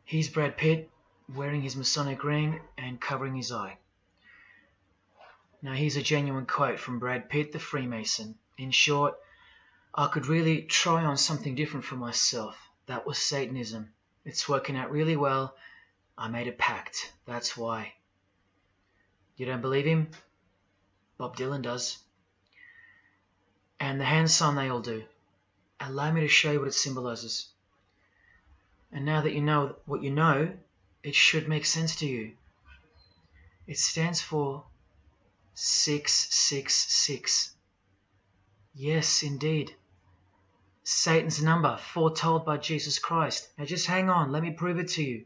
He's Brad Pitt, wearing his Masonic ring and covering his eye. Now here's a genuine quote from Brad Pitt, the Freemason. In short, I could really try on something different for myself. That was Satanism. It's working out really well. I made a pact. That's why. You don't believe him? Bob Dylan does. And the hand sign they all do. Allow me to show you what it symbolizes. And now that you know what you know, it should make sense to you. It stands for 666. Yes, indeed. Satan's number, foretold by Jesus Christ. Now just hang on, let me prove it to you.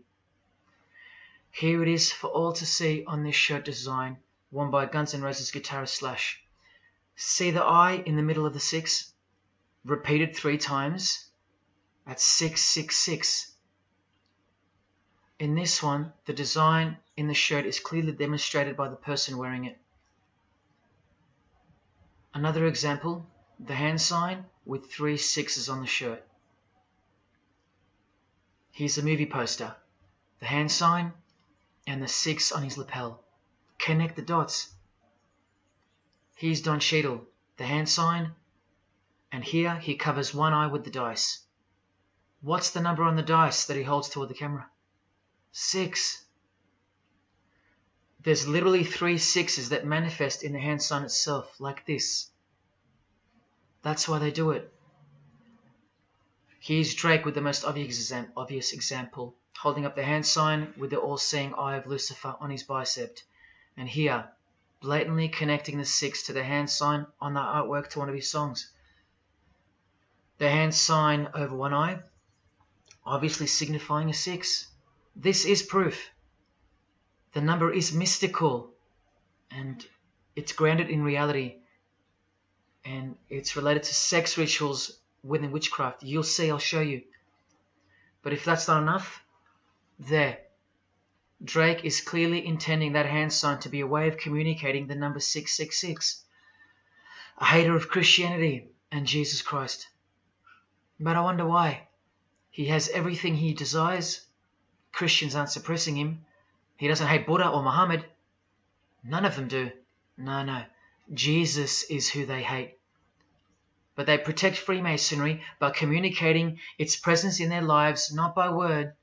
Here it is for all to see on this shirt design, worn by Guns N' Roses guitarist Slash. See the I in the middle of the 6? Repeated 3 times. That's 666. In this one, the design in the shirt is clearly demonstrated by the person wearing it. Another example, the hand sign with 3 6s on the shirt. Here's a movie poster, the hand sign and the 6 on his lapel. Connect the dots. Here's Don Cheadle, the hand sign, and here he covers one eye with the dice. What's the number on the dice that he holds toward the camera? 6. There's literally 3 6s that manifest in the hand sign itself, like this. That's why they do it. Here's Drake with the most obvious example, holding up the hand sign with the all-seeing eye of Lucifer on his bicep. And here, blatantly connecting the 6 to the hand sign on the artwork to one of his songs. The hand sign over one eye, obviously signifying a 6. This is proof. The number is mystical, and it's grounded in reality, and it's related to sex rituals within witchcraft. You'll see, I'll show you. But if that's not enough, there. Drake is clearly intending that hand sign to be a way of communicating the number 666. A hater of Christianity and Jesus Christ. But I wonder why. He has everything he desires. Christians aren't suppressing him. He doesn't hate Buddha or Muhammad. None of them do. No. Jesus is who they hate. But they protect Freemasonry by communicating its presence in their lives, not by word,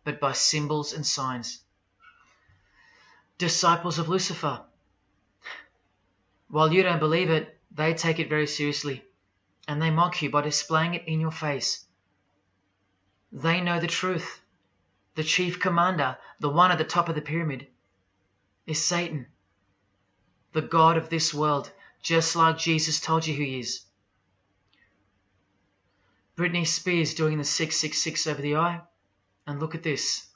but by symbols and signs. Disciples of Lucifer. While you don't believe it, they take it very seriously, and they mock you by displaying it in your face. They know the truth. The chief commander, the one at the top of the pyramid, is Satan, the god of this world, just like Jesus told you who he is. Britney Spears doing the 666 over the eye, and look at this,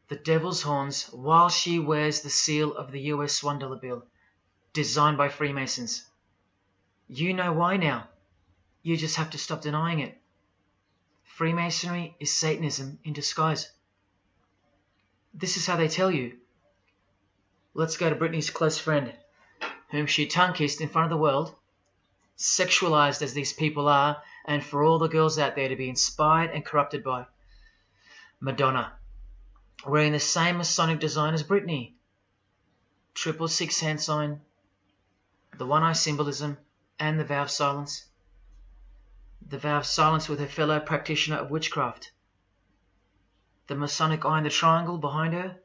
the devil's horns while she wears the seal of the US $1 bill, designed by Freemasons. You know why now. You just have to stop denying it. Freemasonry is Satanism in disguise. This is how they tell you. Let's go to Britney's close friend, whom she tongue-kissed in front of the world, sexualized as these people are, and for all the girls out there to be inspired and corrupted by. Madonna, wearing the same Masonic design as Britney. 666 hand sign, the one eye symbolism, and the vow of silence. The vow of silence with her fellow practitioner of witchcraft. The Masonic eye in the triangle behind her,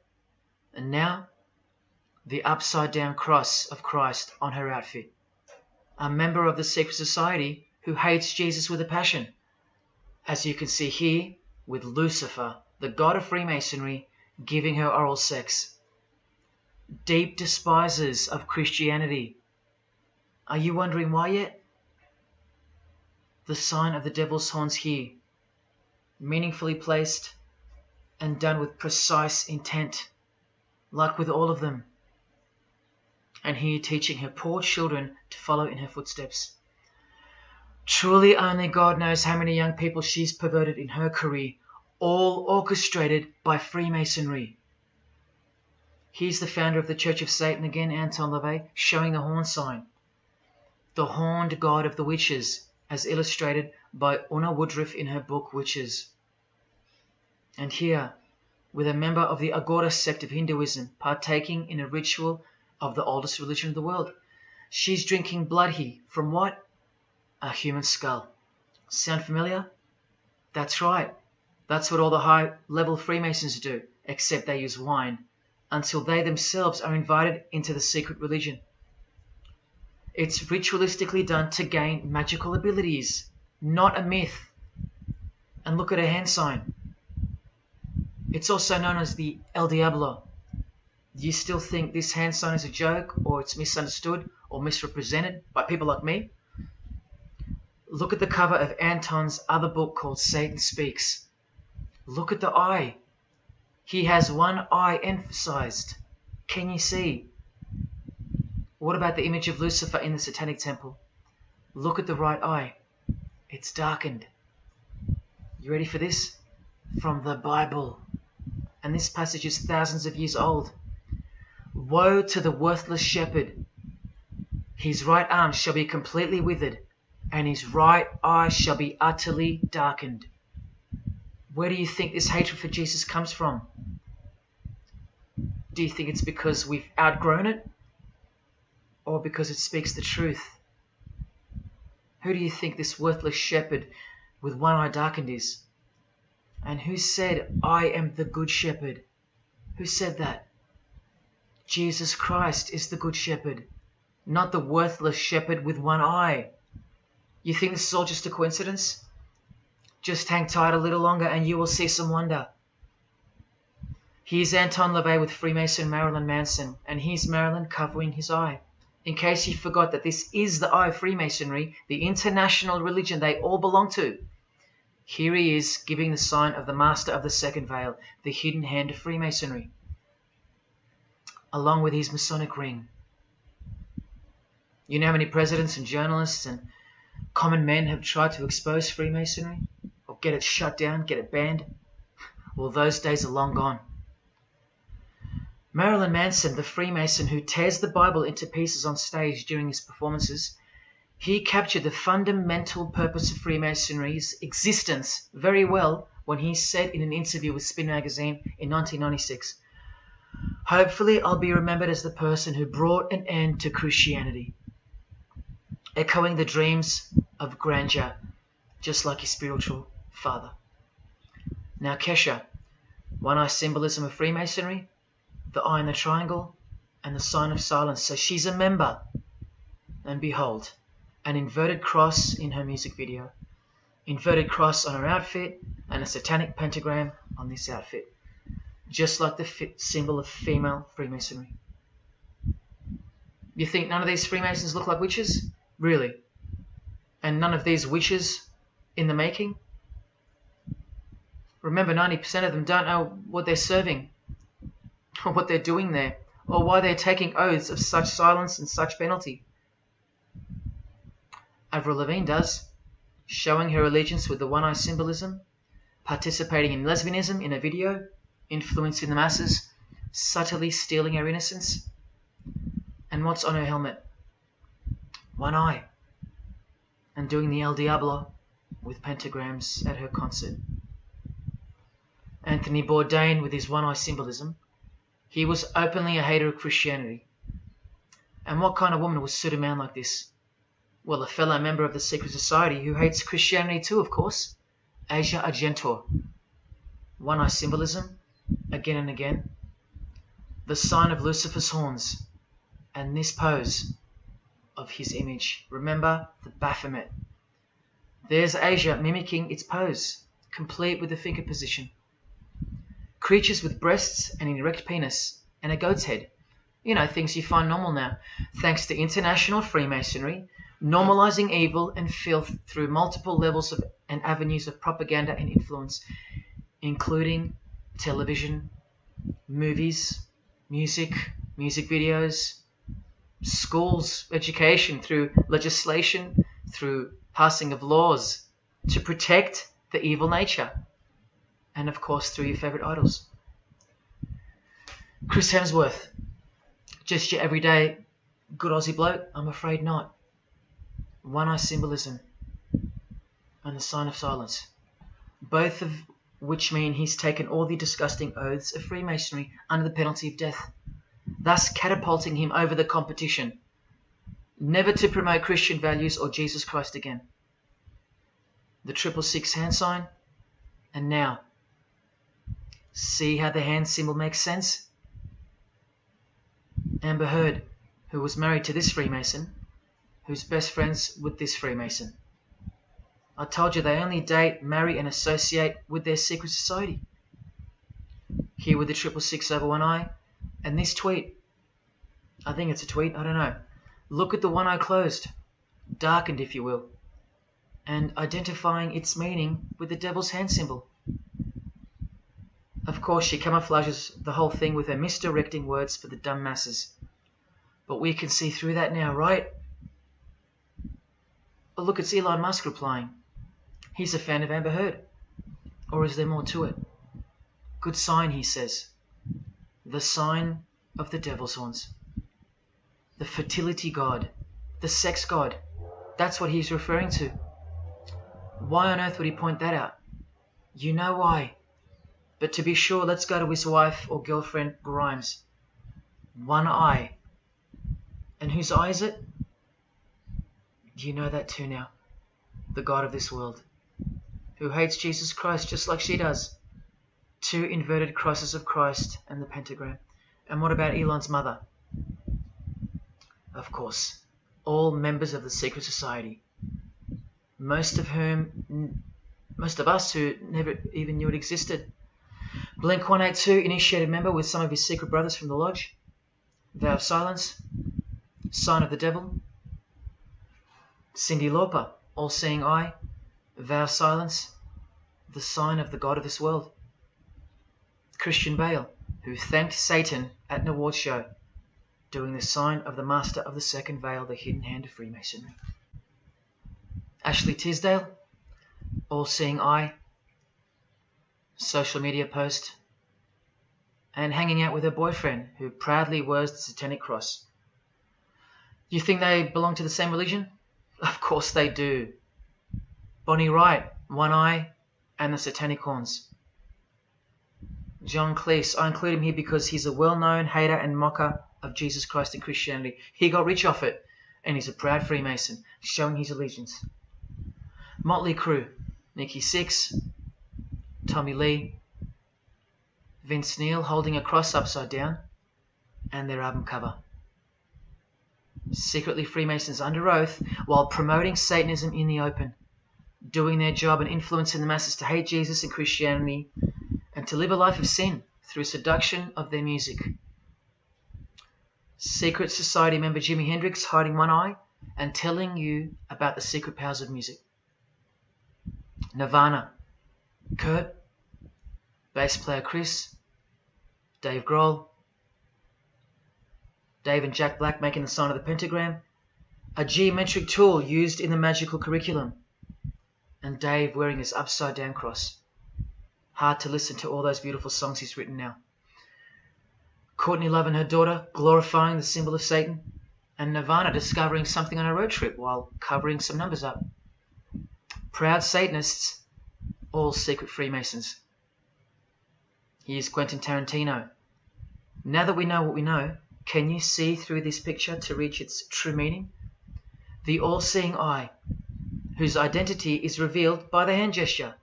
and now the upside-down cross of Christ on her outfit. A member of the secret society who hates Jesus with a passion, as you can see here with Lucifer, the god of Freemasonry, giving her oral sex. Deep despisers of Christianity. Are you wondering why yet? The sign of the devil's horns here, meaningfully placed and done with precise intent, like with all of them. And here teaching her poor children to follow in her footsteps. Truly only God knows how many young people she's perverted in her career, all orchestrated by Freemasonry. Here's the founder of the Church of Satan again, Anton LaVey, showing the horn sign. The horned god of the witches, as illustrated by Una Woodruff in her book Witches. And here, with a member of the Agora sect of Hinduism partaking in a ritual of the oldest religion of the world. She's drinking blood here from what? A human skull. Sound familiar? That's right. That's what all the high-level Freemasons do, except they use wine, until they themselves are invited into the secret religion. It's ritualistically done to gain magical abilities, not a myth. And look at her hand sign. It's also known as the El Diablo. Do you still think this hand sign is a joke, or it's misunderstood or misrepresented by people like me? Look at the cover of Anton's other book called Satan Speaks. Look at the eye. He has one eye emphasized. Can you see? What about the image of Lucifer in the Satanic Temple? Look at the right eye. It's darkened. You ready for this? From the Bible. And this passage is thousands of years old. Woe to the worthless shepherd. His right arm shall be completely withered, and his right eye shall be utterly darkened. Where do you think this hatred for Jesus comes from? Do you think it's because we've outgrown it? Or because it speaks the truth? Who do you think this worthless shepherd with one eye darkened is? And who said, I am the good shepherd? Who said that? Jesus Christ is the good shepherd, not the worthless shepherd with one eye. You think this is all just a coincidence? Just hang tight a little longer and you will see some wonder. Here's Anton LaVey with Freemason Marilyn Manson, and here's Marilyn covering his eye. In case you forgot that this is the eye of Freemasonry, the international religion they all belong to. Here he is giving the sign of the Master of the Second Veil, the hidden hand of Freemasonry, along with his Masonic ring. You know how many presidents and journalists and common men have tried to expose Freemasonry? Or get it shut down, get it banned? Well, those days are long gone. Marilyn Manson, the Freemason who tears the Bible into pieces on stage during his performances, he captured the fundamental purpose of Freemasonry's existence very well when he said in an interview with Spin magazine in 1996, "Hopefully I'll be remembered as the person who brought an end to Christianity," echoing the dreams of grandeur, just like his spiritual father. Now Kesha, one-eye symbolism of Freemasonry, the eye in the triangle, and the sign of silence. So she's a member. And behold, an inverted cross in her music video. Inverted cross on her outfit, and a satanic pentagram on this outfit. Just like the symbol of female Freemasonry. You think none of these Freemasons look like witches? Really? And none of these witches in the making? Remember, 90% of them don't know what they're serving, or what they're doing there, or why they're taking oaths of such silence and such penalty. Avril Lavigne does, showing her allegiance with the one-eye symbolism, participating in lesbianism in a video, influencing the masses, subtly stealing her innocence. And what's on her helmet? One eye. And doing the El Diablo with pentagrams at her concert. Anthony Bourdain with his one-eye symbolism. He was openly a hater of Christianity. And what kind of woman would suit a man like this? Well, a fellow member of the secret society who hates Christianity too, of course. Asia Argento. One-eye symbolism, again and again. The sign of Lucifer's horns. And this pose of his image. Remember the Baphomet. There's Asia mimicking its pose, complete with the finger position. Creatures with breasts and an erect penis and a goat's head. You know, things you find normal now. Thanks to international Freemasonry, normalizing evil and filth through multiple levels of and avenues of propaganda and influence, including television, movies, music videos, schools, education, through legislation, through passing of laws to protect the evil nature. And of course, through your favorite idols. Chris Hemsworth, just your everyday good Aussie bloke? I'm afraid not. One-eye symbolism and the sign of silence. Both of which mean he's taken all the disgusting oaths of Freemasonry under the penalty of death, thus catapulting him over the competition, never to promote Christian values or Jesus Christ again. The 666 hand sign, and now, see how the hand symbol makes sense? Amber Heard, who was married to this Freemason, who's best friends with this Freemason. I told you they only date, marry and associate with their secret society. Here with the 666 over one eye, and this tweet. I think it's a tweet, I don't know. Look at the one eye closed, darkened if you will, and identifying its meaning with the devil's hand symbol. Of course, she camouflages the whole thing with her misdirecting words for the dumb masses. But we can see through that now, right? Oh, look, it's Elon Musk replying. He's a fan of Amber Heard. Or is there more to it? Good sign, he says. The sign of the devil's horns. The fertility god. The sex god. That's what he's referring to. Why on earth would he point that out? You know why. But to be sure, let's go to his wife or girlfriend, Grimes. One eye. And whose eye is it? You know that too now. The God of this world, who hates Jesus Christ just like she does. 2 inverted crosses of Christ and the pentagram. And what about Elon's mother? Of course, all members of the secret society. Most of us who never even knew it existed. Blink 182, initiated member with some of his secret brothers from the lodge. Vow of silence. Sign of the devil. Cyndi Lauper, all-seeing eye. Vow of silence. The sign of the God of this world. Christian Bale, who thanked Satan at an award show, doing the sign of the master of the second veil, the hidden hand of Freemasonry. Ashley Tisdale, all-seeing eye. Social media post, and hanging out with her boyfriend, who proudly wears the satanic cross. You think they belong to the same religion? Of course they do. Bonnie Wright, one eye, and the satanic horns. John Cleese, I include him here because he's a well-known hater and mocker of Jesus Christ and Christianity. He got rich off it, and he's a proud Freemason, showing his allegiance. Motley Crue, Nikki Sixx, Tommy Lee, Vince Neil holding a cross upside down, and their album cover. Secretly Freemasons under oath while promoting Satanism in the open, doing their job and influencing the masses to hate Jesus and Christianity and to live a life of sin through seduction of their music. Secret society member Jimi Hendrix hiding one eye and telling you about the secret powers of music. Nirvana, Kurt, bass player Chris, Dave Grohl, Dave and Jack Black making the sign of the pentagram, a geometric tool used in the magical curriculum, and Dave wearing his upside down cross. Hard to listen to all those beautiful songs he's written now. Courtney Love and her daughter glorifying the symbol of Satan, and Nirvana discovering something on a road trip while covering some numbers up. Proud Satanists, all secret Freemasons. Here's Quentin Tarantino. Now that we know what we know, can you see through this picture to reach its true meaning? The all-seeing eye, whose identity is revealed by the hand gesture,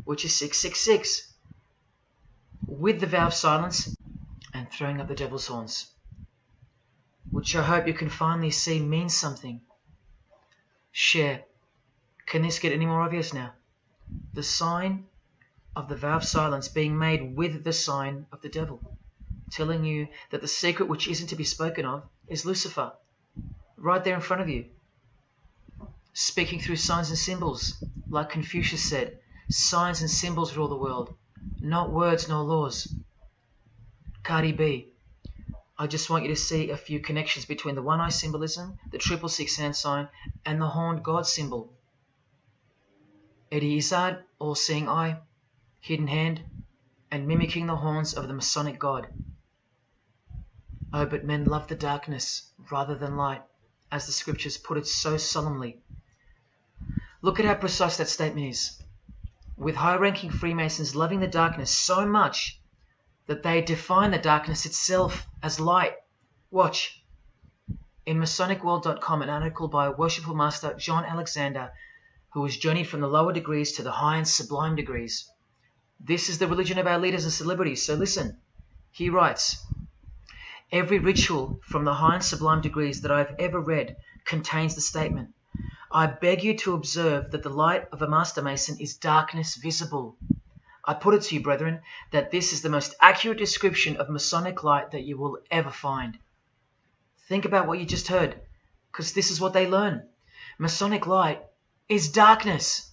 which is 666, with the vow of silence and throwing up the devil's horns, which I hope you can finally see means something. Share. Can this get any more obvious now? The sign of the vow of silence being made with the sign of the devil, telling you that the secret which isn't to be spoken of is Lucifer, right there in front of you. Speaking through signs and symbols, like Confucius said, signs and symbols rule the world, not words nor laws. Cardi B, I just want you to see a few connections between the one-eye symbolism, the 666 hand sign, and the horned God symbol. Eddie Izzard, all-seeing eye, hidden hand, and mimicking the horns of the Masonic God. Oh, but men love the darkness rather than light, as the scriptures put it so solemnly. Look at how precise that statement is. with high-ranking Freemasons loving the darkness so much that they define the darkness itself as light. Watch. In MasonicWorld.com, an article by Worshipful Master John Alexander, who has journeyed from the lower degrees to the high and sublime degrees. This is the religion of our leaders and celebrities, so listen. He writes, every ritual from the high and sublime degrees that I have ever read contains the statement, I beg you to observe that the light of a Master Mason is darkness visible. I put it to you, brethren, that this is the most accurate description of Masonic light that you will ever find. Think about what you just heard, because this is what they learn. Masonic light is darkness.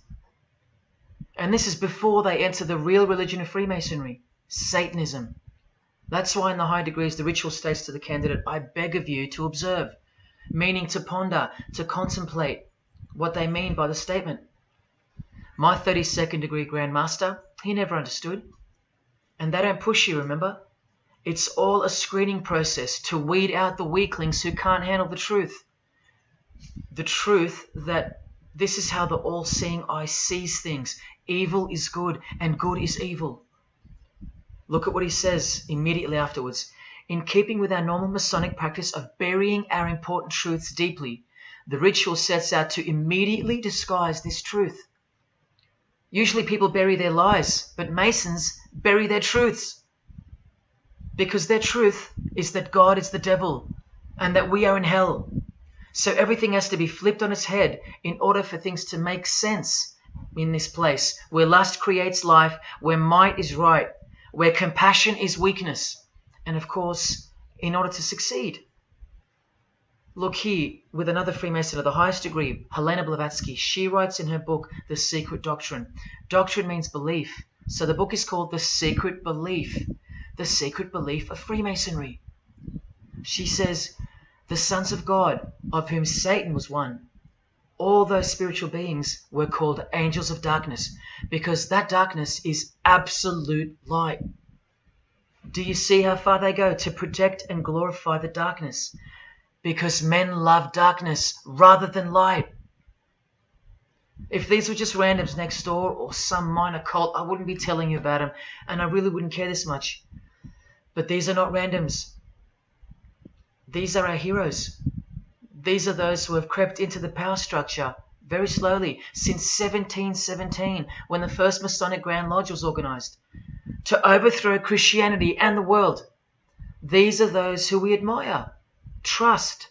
And this is before they enter the real religion of Freemasonry, Satanism. That's why in the high degrees the ritual states to the candidate, I beg of you to observe, meaning to ponder, to contemplate what they mean by the statement. My 32nd degree Grand Master, he never understood. And they don't push you, remember? It's all a screening process to weed out the weaklings who can't handle the truth. The truth that this is how the all-seeing eye sees things. Evil is good and good is evil. Look at what he says immediately afterwards. In keeping with our normal Masonic practice of burying our important truths deeply, the ritual sets out to immediately disguise this truth. Usually people bury their lies, but Masons bury their truths. Because their truth is that God is the devil and that we are in hell. So everything has to be flipped on its head in order for things to make sense in this place where lust creates life, where might is right, where compassion is weakness, and of course, in order to succeed. Look here with another Freemason of the highest degree, Helena Blavatsky. She writes in her book, The Secret Doctrine. Doctrine means belief. So the book is called The Secret Belief. The Secret Belief of Freemasonry. She says, the sons of God, of whom Satan was one, all those spiritual beings were called angels of darkness because that darkness is absolute light. Do you see how far they go to protect and glorify the darkness? Because men love darkness rather than light. If these were just randoms next door or some minor cult, I wouldn't be telling you about them, and I really wouldn't care this much. But these are not randoms. These are our heroes. These are those who have crept into the power structure very slowly since 1717, when the first Masonic Grand Lodge was organized, to overthrow Christianity and the world. These are those who we admire, trust.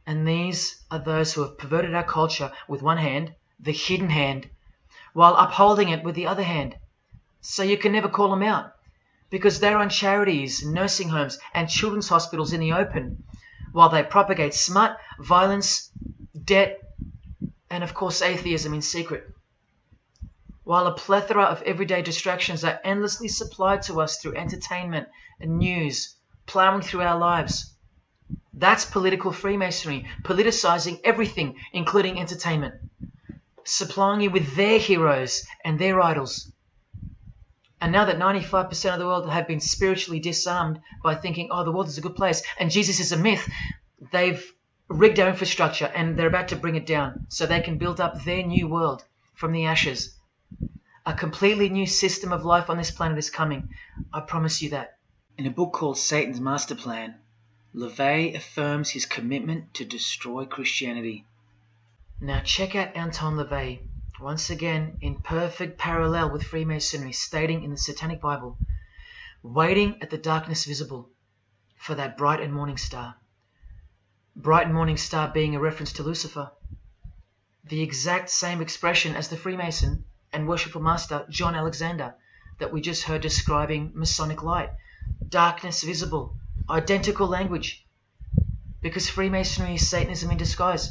And these are those who have perverted our culture with one hand, the hidden hand, while upholding it with the other hand. So you can never call them out, because they run charities, nursing homes, and children's hospitals in the open, while they propagate smut, violence, debt, and of course atheism in secret. While a plethora of everyday distractions are endlessly supplied to us through entertainment and news, plowing through our lives. That's political Freemasonry, politicizing everything, including entertainment, supplying you with their heroes and their idols. And now that 95% of the world have been spiritually disarmed by thinking, oh, the world is a good place and Jesus is a myth, they've rigged our infrastructure and they're about to bring it down so they can build up their new world from the ashes. A completely new system of life on this planet is coming. I promise you that. In a book called Satan's Master Plan, LaVey affirms his commitment to destroy Christianity. Now check out Anton LaVey, once again in perfect parallel with Freemasonry, stating in the Satanic Bible, waiting at the darkness visible for that bright and morning star. Bright and morning star being a reference to Lucifer. The exact same expression as the Freemason and Worshipful Master John Alexander that we just heard describing Masonic light. Darkness visible. Identical language. Because Freemasonry is Satanism in disguise.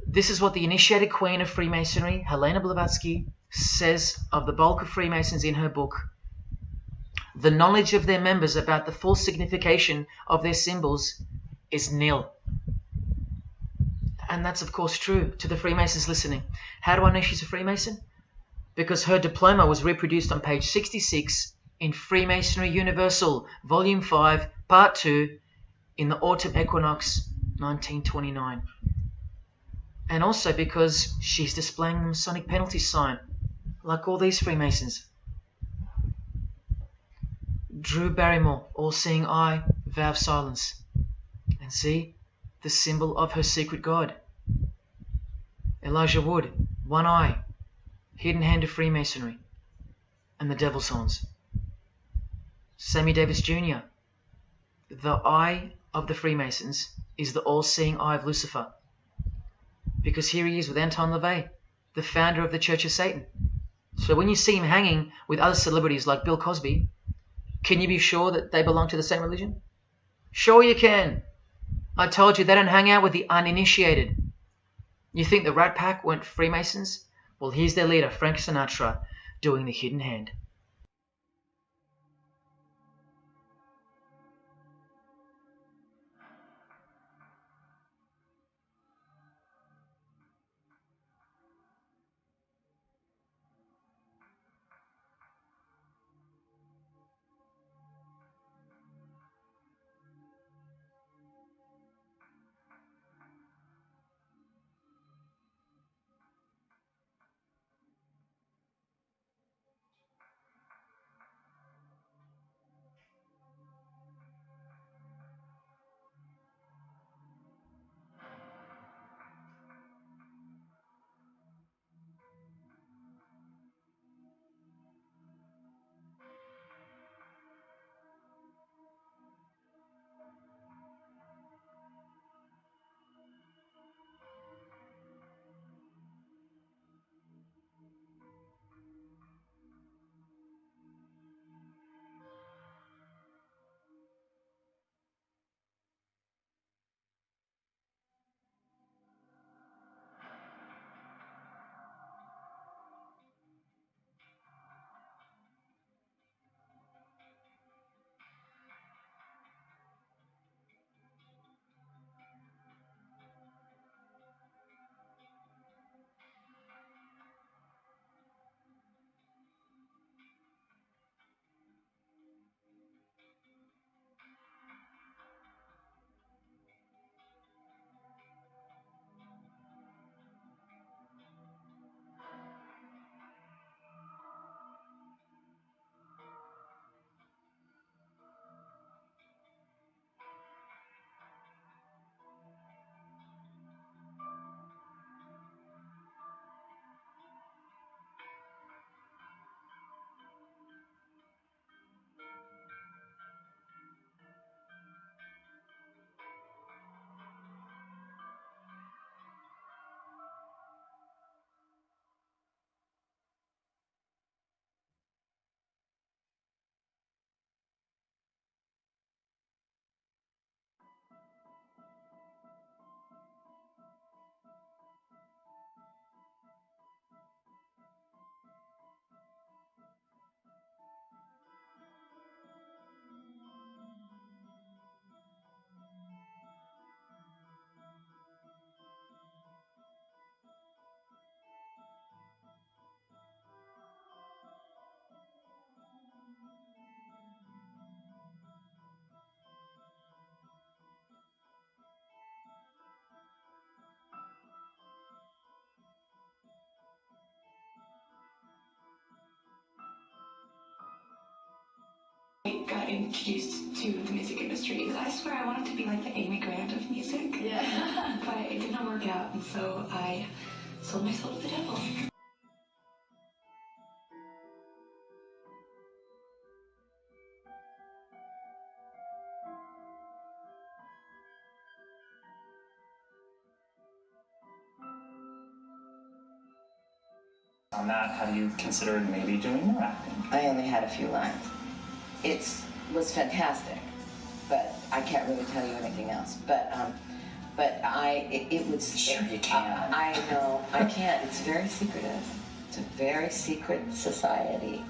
This is what the initiated queen of Freemasonry, Helena Blavatsky, says of the bulk of Freemasons in her book. The knowledge of their members about the full signification of their symbols is nil. And that's of course true to the Freemasons listening. How do I know she's a Freemason? Because her diploma was reproduced on page 66 in Freemasonry Universal, Volume 5, Part 2, in the Autumn Equinox, 1929. And also because she's displaying the Masonic penalty sign, like all these Freemasons. Drew Barrymore, all-seeing eye, vow of silence. And see, the symbol of her secret god. Elijah Wood, one eye, hidden hand of Freemasonry, and the devil's horns. Sammy Davis Jr., the eye of the Freemasons is the all-seeing eye of Lucifer. Because here he is with Anton LaVey, the founder of the Church of Satan. So when you see him hanging with other celebrities like Bill Cosby, can you be sure that they belong to the same religion? Sure you can. I told you they don't hang out with the uninitiated. You think the Rat Pack weren't Freemasons? Well, here's their leader, Frank Sinatra, doing the hidden hand. Got introduced to the music industry. I swear I wanted to be like the Amy Grant of music. Yeah. But it did not work out, and so I sold myself to the devil. On that, have you considered maybe doing more acting? I only had a few lines. It was fantastic, but I can't really tell you anything else. But it was. Sure you can. I know I can't. It's very secretive. It's a very secret society.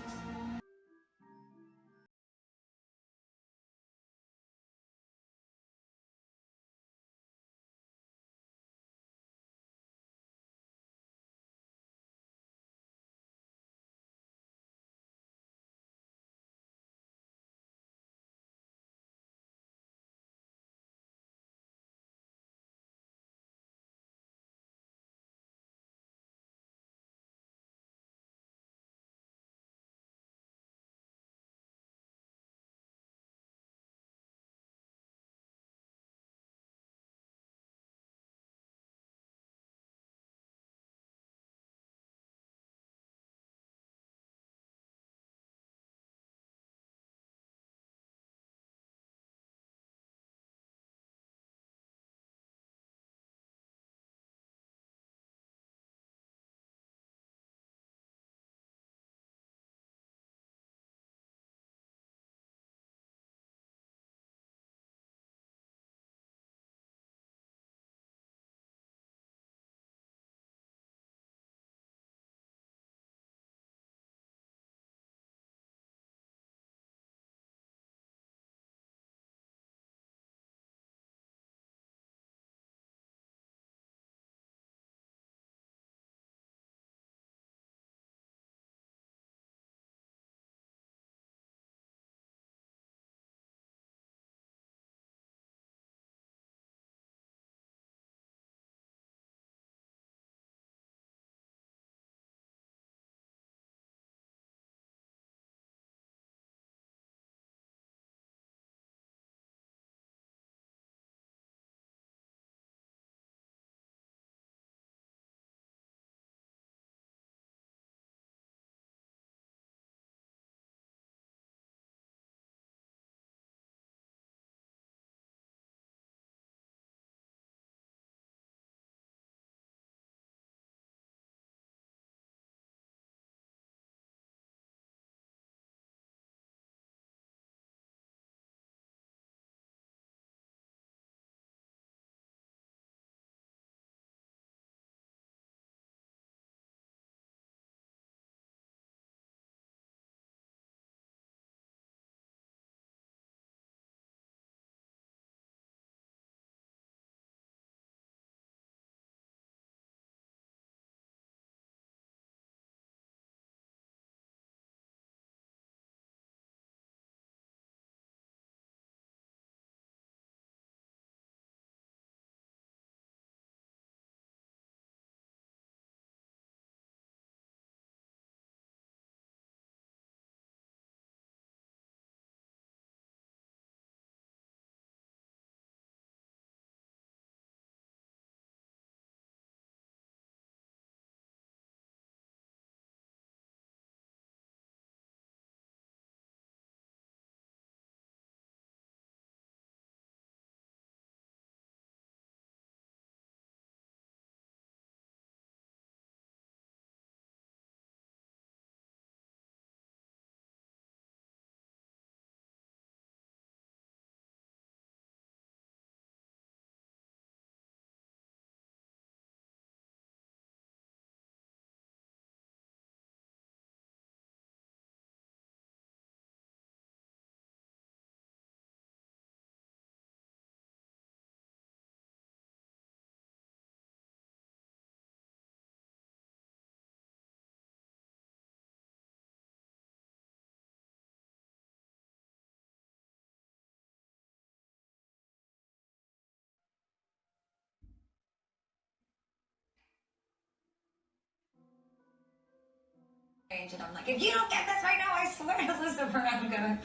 And I'm like, if you don't get this right now, I swear to Lucifer, I'm gonna.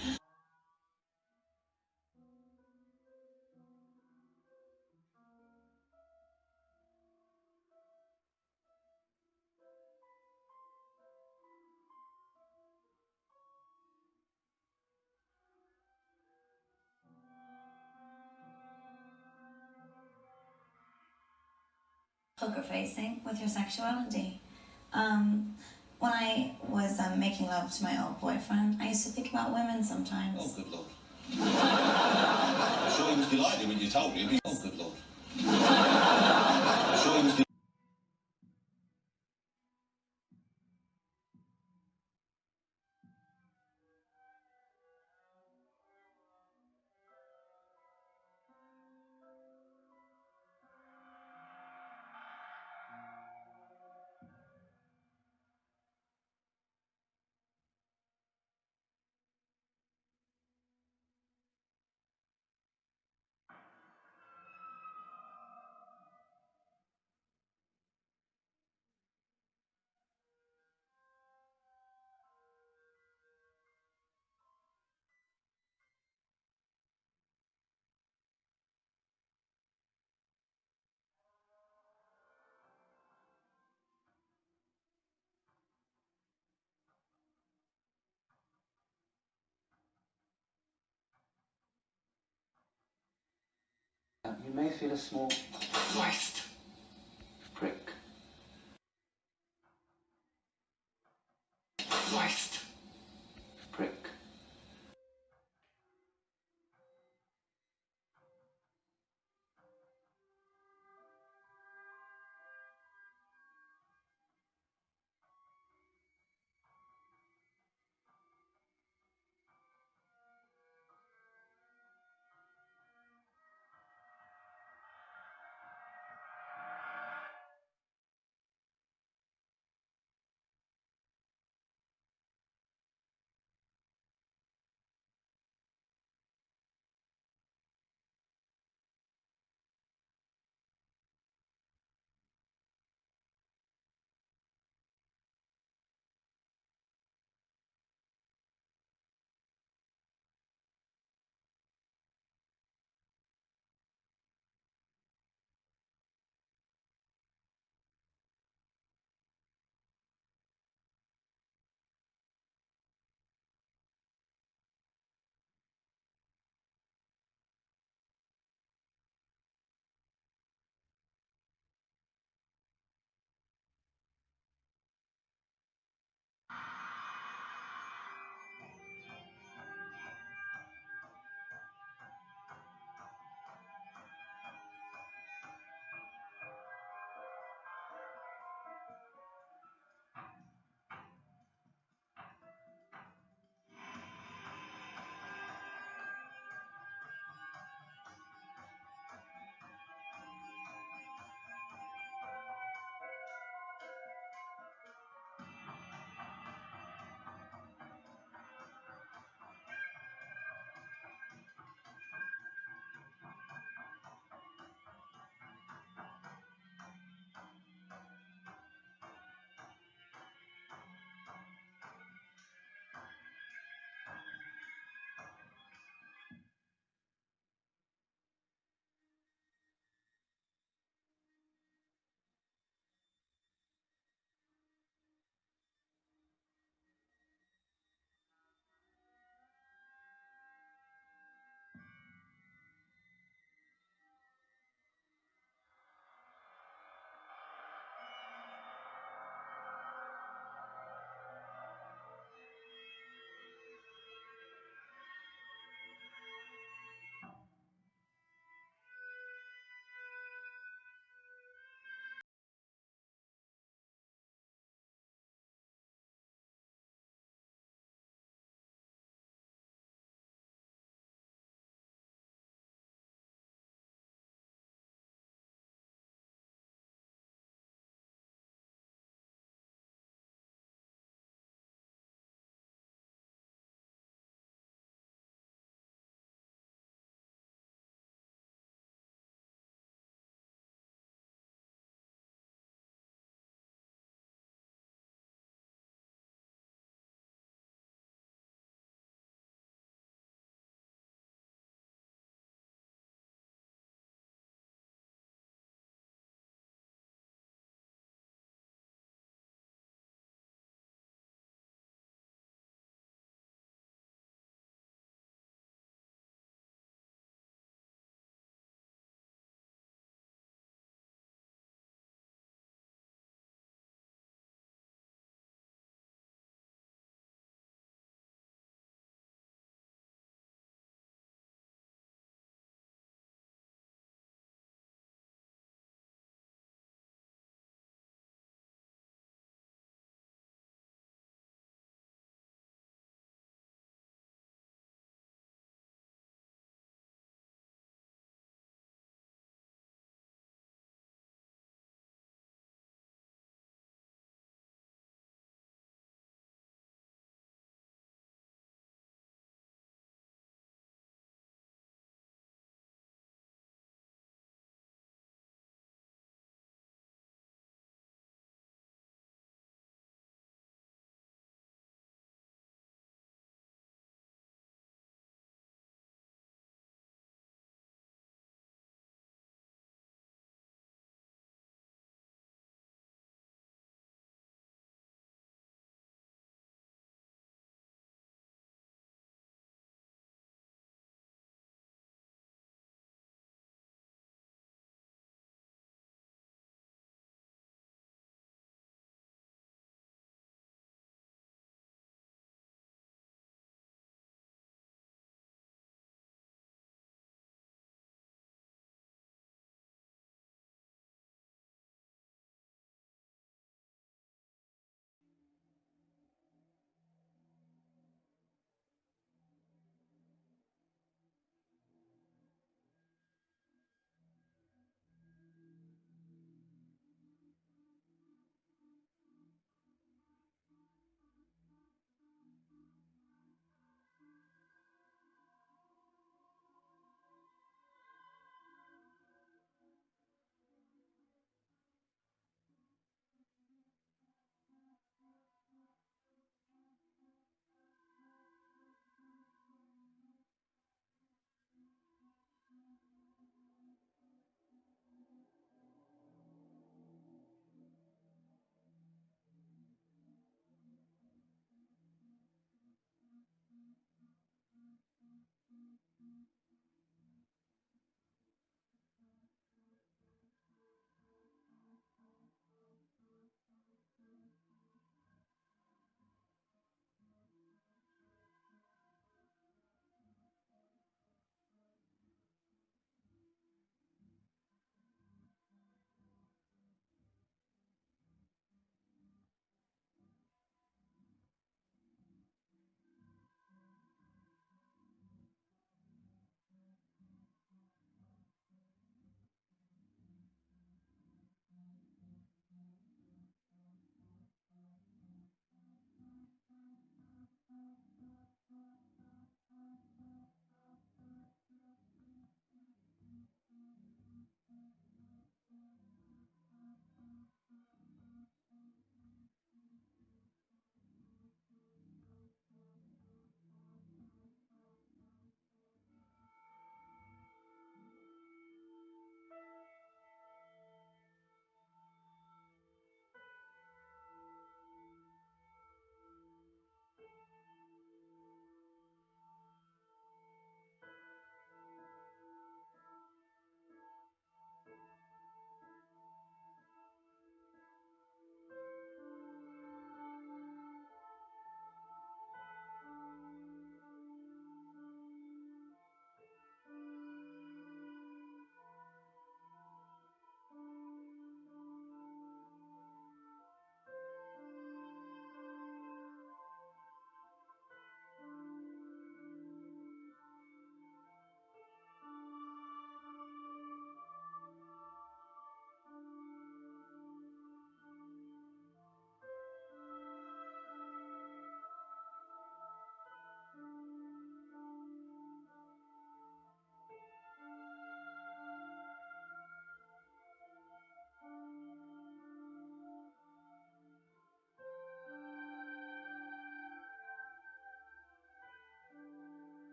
Poker facing with your sexuality. When I was making love to my old boyfriend, I used to think about women sometimes. Oh, good Lord. I'm sure he was delighted when you told him. Oh, good Lord. I'm sure he was delighted. You may feel a small Christ. prick. Christ. Prick.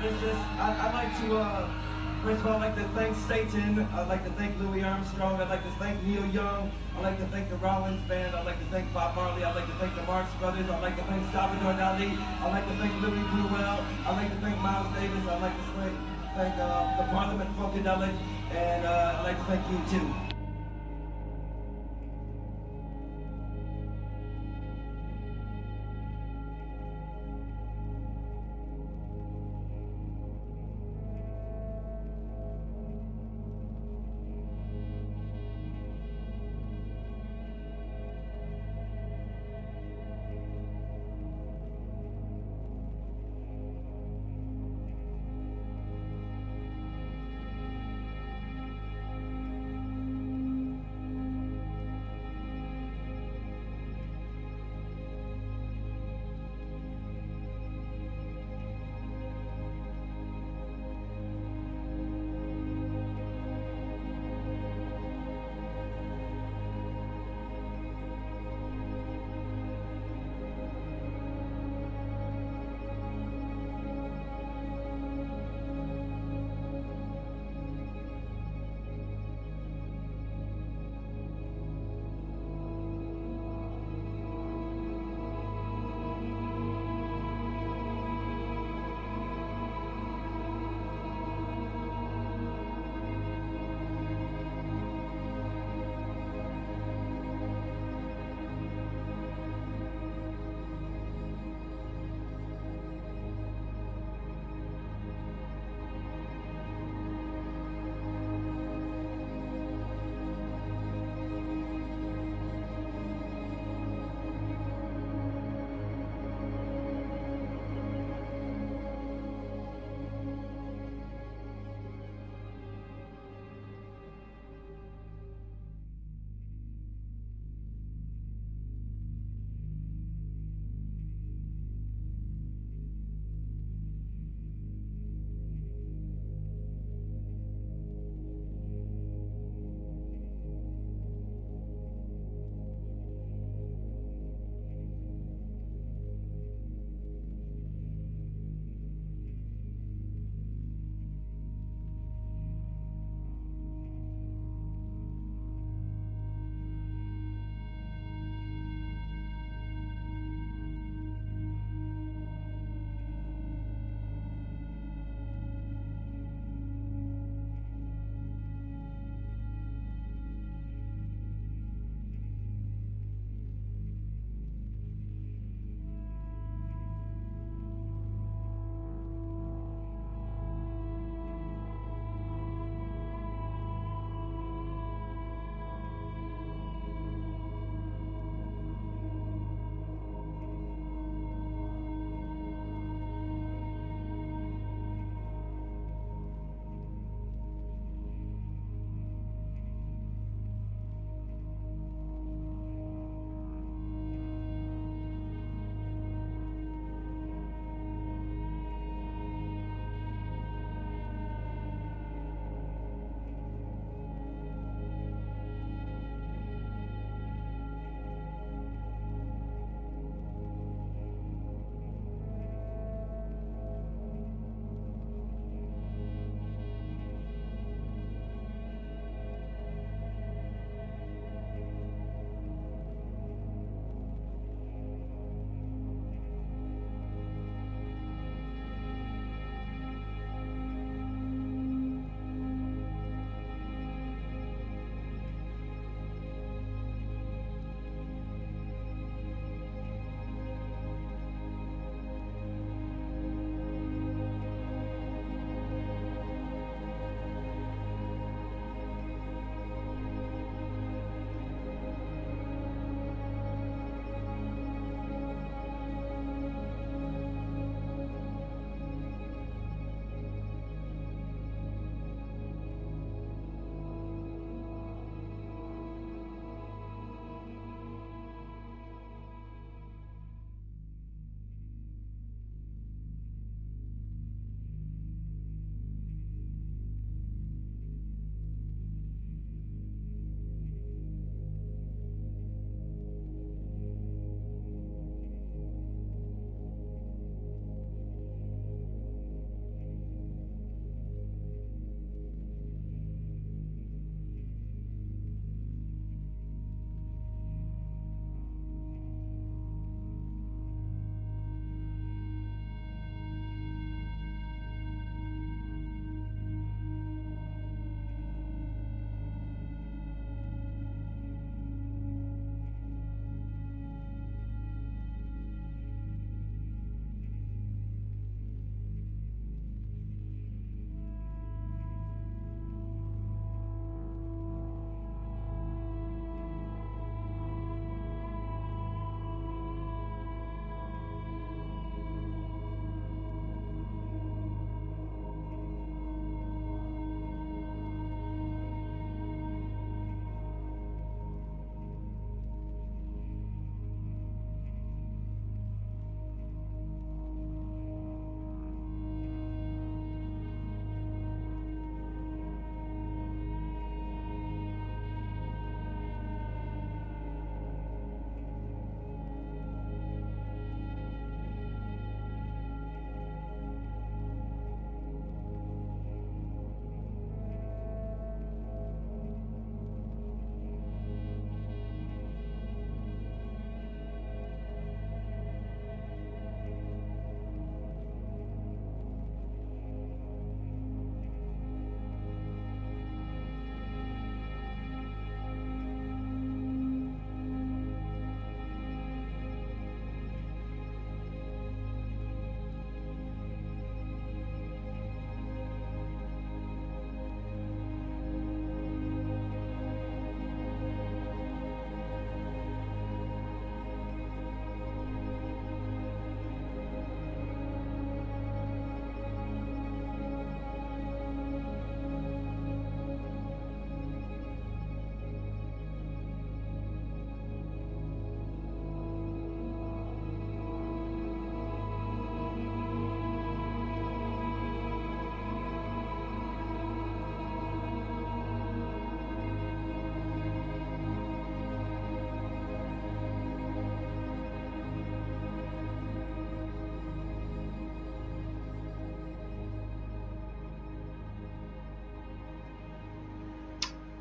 it's just, I'd like to, first of all, I'd like to thank Satan. I'd like to thank Louis Armstrong. I'd like to thank Neil Young. I'd like to thank the Rollins Band. I'd like to thank Bob Marley. I'd like to thank the Marx Brothers. I'd like to thank Salvador Dali. I'd like to thank Louis Bruel. I'd like to thank Miles Davis. I'd like to thank the Parliament Funkadelic. And I'd like to thank you, too.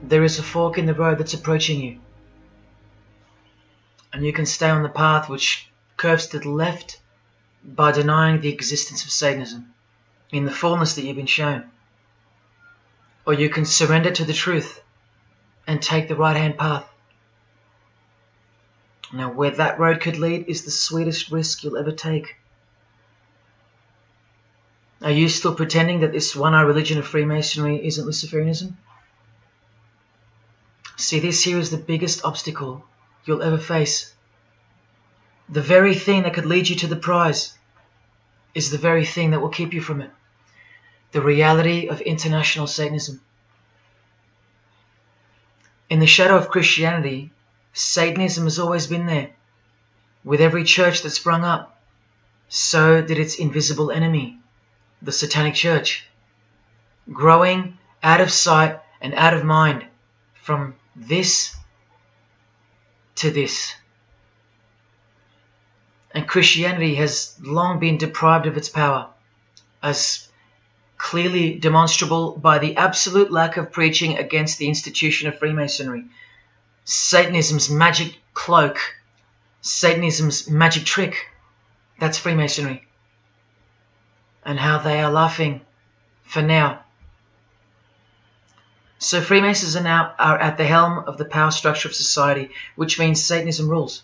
there is a fork in the road that's approaching you. And you can stay on the path which curves to the left by denying the existence of Satanism in the fullness that you've been shown. Or you can surrender to the truth and take the right-hand path. Now, where that road could lead is the sweetest risk you'll ever take. Are you still pretending that this one-eye religion of Freemasonry isn't Luciferianism? See, this here is the biggest obstacle you'll ever face. The very thing that could lead you to the prize is the very thing that will keep you from it. The reality of international Satanism. In the shadow of Christianity, Satanism has always been there. With every church that sprung up, so did its invisible enemy, the Satanic Church, growing out of sight and out of mind from this to this. And Christianity has long been deprived of its power, as clearly demonstrable by the absolute lack of preaching against the institution of Freemasonry. Satanism's magic cloak, Satanism's magic trick, that's Freemasonry. And how they are laughing for now. So Freemasons are at the helm of the power structure of society, which means Satanism rules.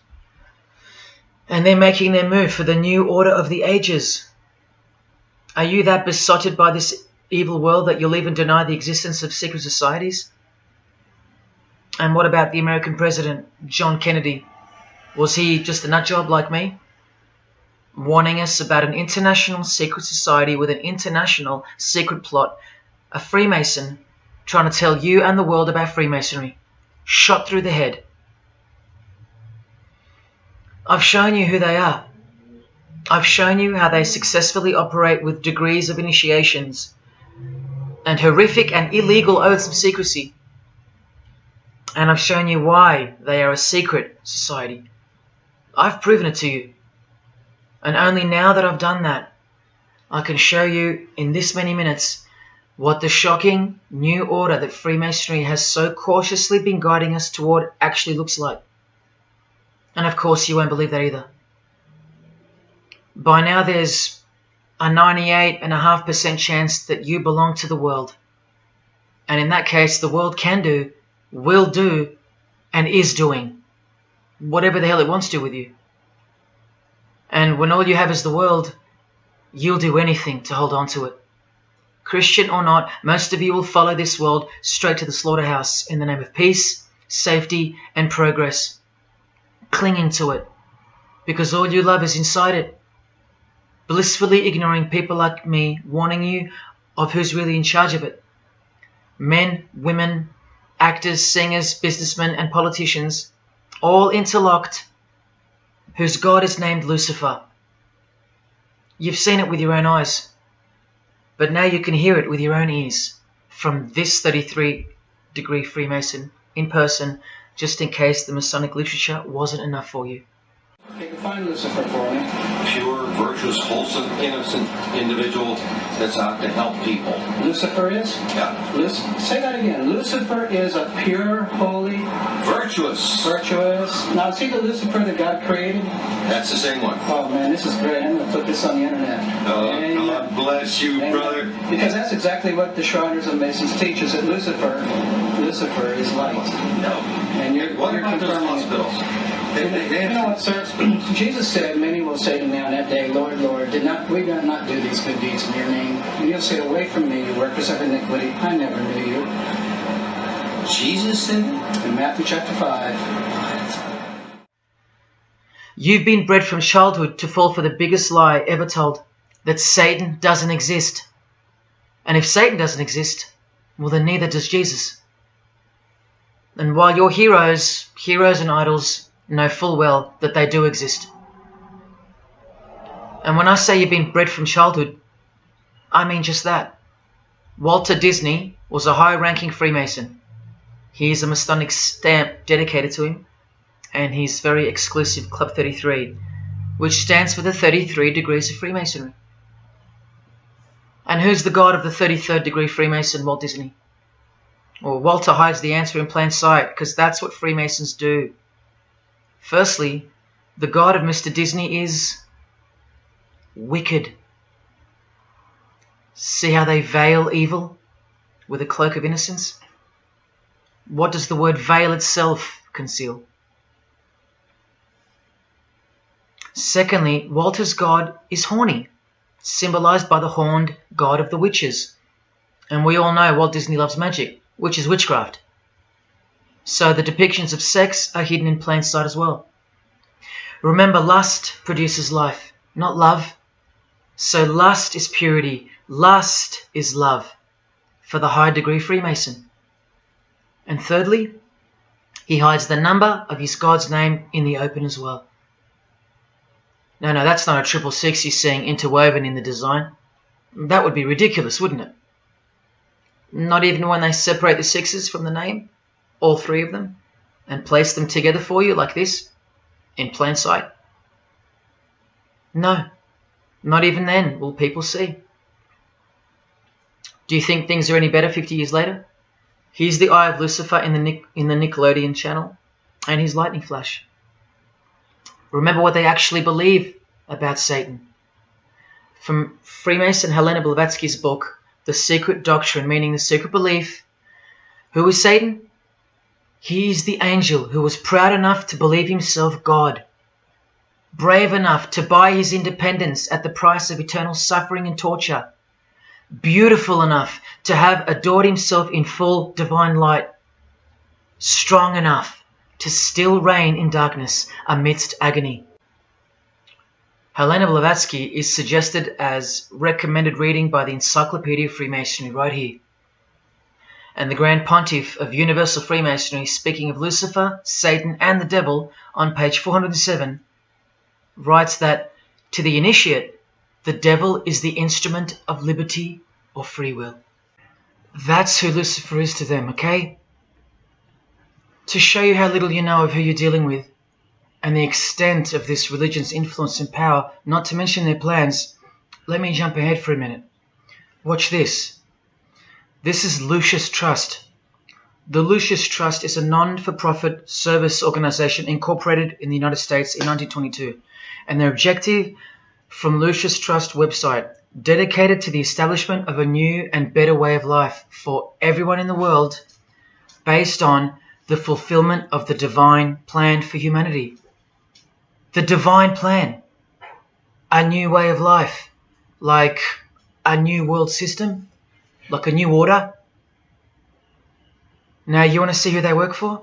And they're making their move for the new order of the ages. Are you that besotted by this evil world that you'll even deny the existence of secret societies? And what about the American president, John Kennedy? Was he just a nutjob like me? Warning us about an international secret society with an international secret plot. A Freemason trying to tell you and the world about Freemasonry. Shot through the head. I've shown you who they are. I've shown you how they successfully operate with degrees of initiations and horrific and illegal oaths of secrecy. And I've shown you why they are a secret society. I've proven it to you. And only now that I've done that, I can show you in this many minutes what the shocking new order that Freemasonry has so cautiously been guiding us toward actually looks like. And of course you won't believe that either. By now there's a 98.5% chance that you belong to the world. And in that case, the world can do, will do, and is doing whatever the hell it wants to with you. And when all you have is the world, you'll do anything to hold on to it. Christian or not, most of you will follow this world straight to the slaughterhouse in the name of peace, safety, and progress. Clinging to it, because all you love is inside it. Blissfully ignoring people like me warning you of who's really in charge of it. Men, women, actors, singers, businessmen, and politicians, all interlocked, whose God is named Lucifer. You've seen it with your own eyes, but now you can hear it with your own ears from this 33-degree Freemason in person, just in case the Masonic literature wasn't enough for you. Define Lucifer for me. Pure, virtuous, wholesome, innocent individual that's out to help people. Lucifer is? Yeah. Say that again. Lucifer is a pure, holy... Virtuous. Virtuous. Now, is he the Lucifer that God created? That's the same one. Oh, man, this is great. I'm going to put this on the internet. Oh, God bless you, brother. Because that's exactly what the Shriners and Masons teach, is that Lucifer is light. No. And what about those hospitals? You know what, sir? Jesus said, many will say to me on that day, Lord, Lord, we did not do these good deeds in your name. And you'll say, away from me, you workers of iniquity. I never knew you. Jesus said it? In Matthew chapter 5. You've been bred from childhood to fall for the biggest lie ever told, that Satan doesn't exist. And if Satan doesn't exist, well then neither does Jesus. And while your heroes and idols know full well that they do exist. And when I say you've been bred from childhood, I mean just that. Walter Disney was a high-ranking Freemason. He is a Masonic stamp dedicated to him, and his very exclusive Club 33, which stands for the 33 degrees of Freemasonry. And who's the god of the 33rd degree Freemason, Walt Disney? Or Walter hides the answer in plain sight, because that's what Freemasons do. Firstly, the God of Mr. Disney is wicked. See how they veil evil with a cloak of innocence? What does the word veil itself conceal? Secondly, Walter's God is horny, symbolized by the horned god of the witches. And we all know Walt Disney loves magic, which is witchcraft. So the depictions of sex are hidden in plain sight as well. Remember, lust produces life, not love. So lust is purity, lust is love, for the high degree Freemason. And thirdly, he hides the number of his God's name in the open as well. No, that's not a 666 you're seeing interwoven in the design. That would be ridiculous, wouldn't it? Not even when they separate the sixes from the name, all three of them, and place them together for you like this, in plain sight. No, not even then will people see. Do you think things are any better 50 years later? Here's the Eye of Lucifer in the Nickelodeon channel, and his lightning flash. Remember what they actually believe about Satan. From Freemason Helena Blavatsky's book, The Secret Doctrine, meaning the secret belief. Who is Satan? He is the angel who was proud enough to believe himself God, brave enough to buy his independence at the price of eternal suffering and torture, beautiful enough to have adored himself in full divine light, strong enough to still reign in darkness amidst agony. Helena Blavatsky is suggested as recommended reading by the Encyclopedia of Freemasonry right here. And the Grand Pontiff of Universal Freemasonry, speaking of Lucifer, Satan and the Devil on page 407, writes that to the initiate, the devil is the instrument of liberty or free will. That's who Lucifer is to them, okay? To show you how little you know of who you're dealing with and the extent of this religion's influence and power, not to mention their plans, let me jump ahead for a minute. Watch this. This is Lucius Trust. The Lucius Trust is a non-for-profit service organization incorporated in the United States in 1922, and their objective from Lucius Trust website, dedicated to the establishment of a new and better way of life for everyone in the world based on the fulfillment of the divine plan for humanity. The divine plan. A new way of life. Like a new world system. Like a new order. Now you want to see who they work for?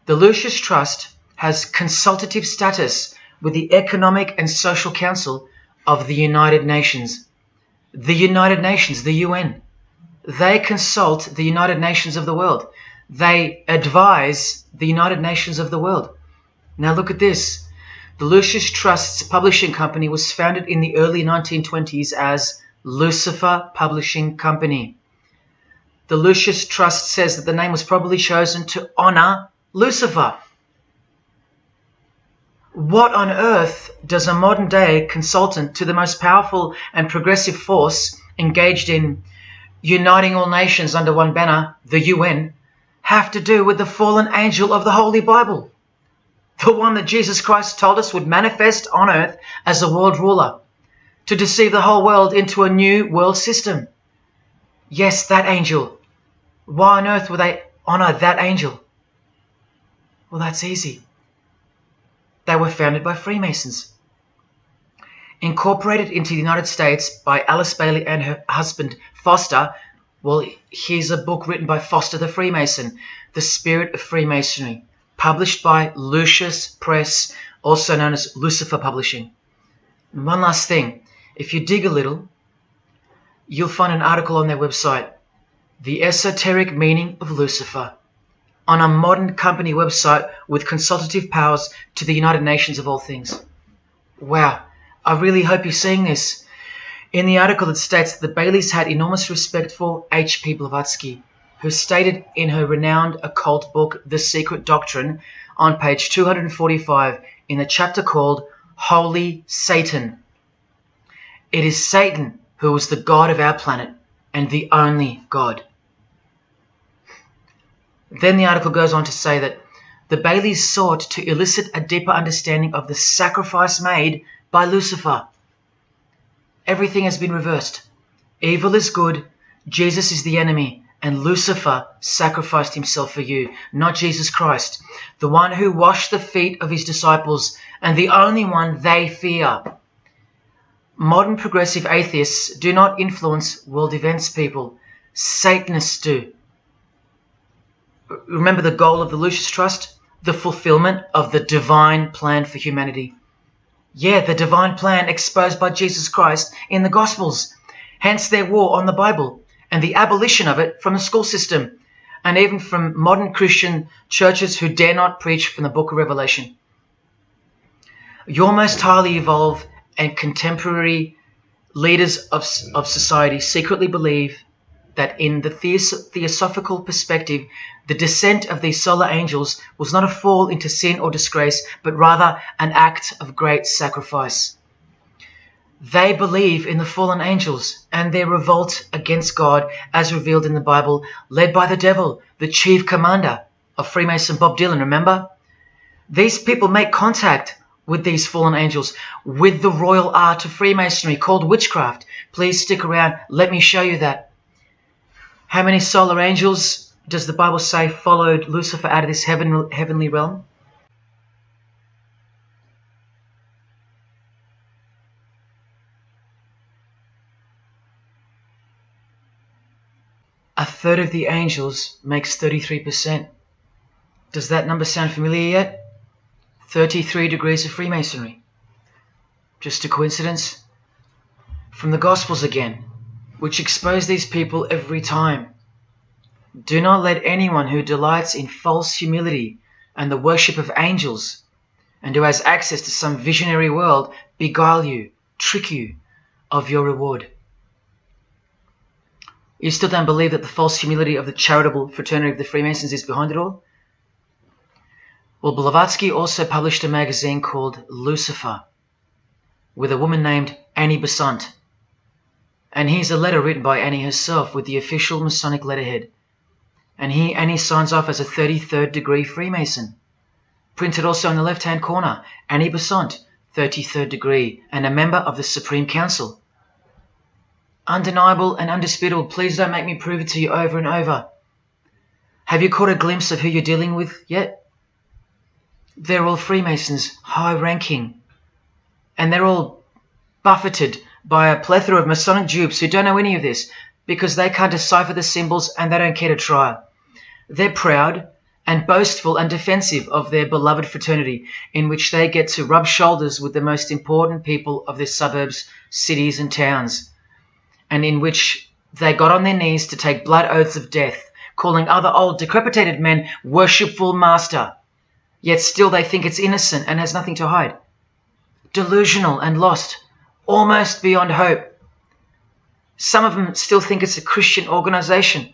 The Lucius Trust has consultative status with the Economic and Social Council of the United Nations. The United Nations, the UN. They consult the United Nations of the world. They advise the United Nations of the world. Now look at this. The Lucius Trust's publishing company was founded in the early 1920s as Lucifer Publishing Company. The Lucius Trust says that the name was probably chosen to honor Lucifer. What on earth does a modern-day consultant to the most powerful and progressive force engaged in uniting all nations under one banner, the UN, have to do with the fallen angel of the Holy Bible? The one that Jesus Christ told us would manifest on earth as a world ruler, to deceive the whole world into a new world system. Yes, that angel. Why on earth would they honor that angel? Well, that's easy. They were founded by Freemasons. Incorporated into the United States by Alice Bailey and her husband Foster. Well, here's a book written by Foster the Freemason, The Spirit of Freemasonry, published by Lucius Press, also known as Lucifer Publishing. And one last thing, if you dig a little, you'll find an article on their website, The Esoteric Meaning of Lucifer, on a modern company website with consultative powers to the United Nations of all things. Wow, I really hope you're seeing this. In the article it states that the Baileys had enormous respect for H.P. Blavatsky, who stated in her renowned occult book, The Secret Doctrine, on page 245 in the chapter called Holy Satan. It is Satan who is the God of our planet and the only God. Then the article goes on to say that the Baileys sought to elicit a deeper understanding of the sacrifice made by Lucifer. Everything has been reversed. Evil is good, Jesus is the enemy, and Lucifer sacrificed himself for you, not Jesus Christ, the one who washed the feet of his disciples and the only one they fear. Modern progressive atheists do not influence world events, people. Satanists do. Remember the goal of the Lucis Trust? The fulfillment of the divine plan for humanity. Yeah, the divine plan exposed by Jesus Christ in the Gospels. Hence their war on the Bible and the abolition of it from the school system and even from modern Christian churches who dare not preach from the book of Revelation. Your most highly evolved and contemporary leaders of society secretly believe that in the theosophical perspective, the descent of these solar angels was not a fall into sin or disgrace, but rather an act of great sacrifice. They believe in the fallen angels and their revolt against God as revealed in the Bible, led by the devil, the chief commander of Freemason Bob Dylan, remember? These people make contact with these fallen angels, with the royal art of Freemasonry called witchcraft. Please stick around, let me show you that. How many solar angels does the Bible say followed Lucifer out of this heavenly realm? A third of the angels makes 33%. Does that number sound familiar yet? 33 degrees of Freemasonry. Just a coincidence? From the Gospels again, which expose these people every time. Do not let anyone who delights in false humility and the worship of angels and who has access to some visionary world beguile you, trick you of your reward. You still don't believe that the false humility of the charitable fraternity of the Freemasons is behind it all? Well, Blavatsky also published a magazine called Lucifer with a woman named Annie Besant. And here's a letter written by Annie herself with the official Masonic letterhead. And here Annie signs off as a 33rd degree Freemason. Printed also in the left-hand corner, Annie Besant, 33rd degree, and a member of the Supreme Council. Undeniable and undisputable. Please don't make me prove it to you over and over. Have you caught a glimpse of who you're dealing with yet? They're all Freemasons, high-ranking. And they're all buffeted by a plethora of Masonic dupes who don't know any of this because they can't decipher the symbols and they don't care to try. They're proud and boastful and defensive of their beloved fraternity in which they get to rub shoulders with the most important people of their suburbs, cities and towns, and in which they got on their knees to take blood oaths of death, calling other old decrepitated men worshipful master, yet still they think it's innocent and has nothing to hide. Delusional and lost, almost beyond hope. Some of them still think it's a Christian organization,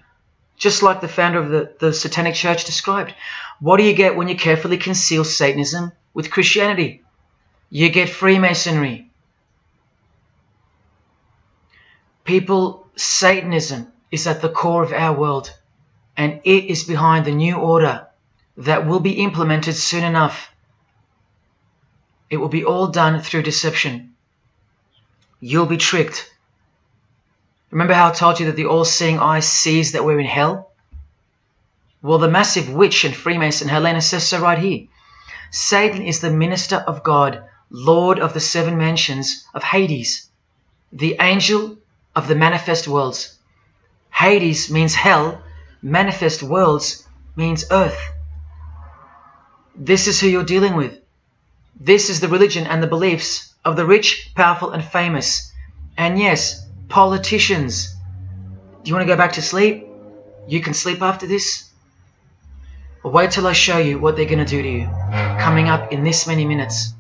just like the founder of the Satanic Church described. What do you get when you carefully conceal Satanism with Christianity? You get Freemasonry. People, Satanism is at the core of our world, and it is behind the new order that will be implemented soon enough. It will be all done through deception. You'll be tricked. Remember how I told you that the all-seeing eye sees that we're in hell? Well, the massive witch and Freemason Helena says so right here. Satan is the minister of God, Lord of the seven mansions of Hades, the angel of the manifest worlds. Hades means hell, manifest worlds means earth. This is who you're dealing with. This is the religion and the beliefs of the rich, powerful and famous. And yes, politicians. Do you want to go back to sleep? You can sleep after this. Or wait till I show you what they're going to do to you, coming up in this many minutes.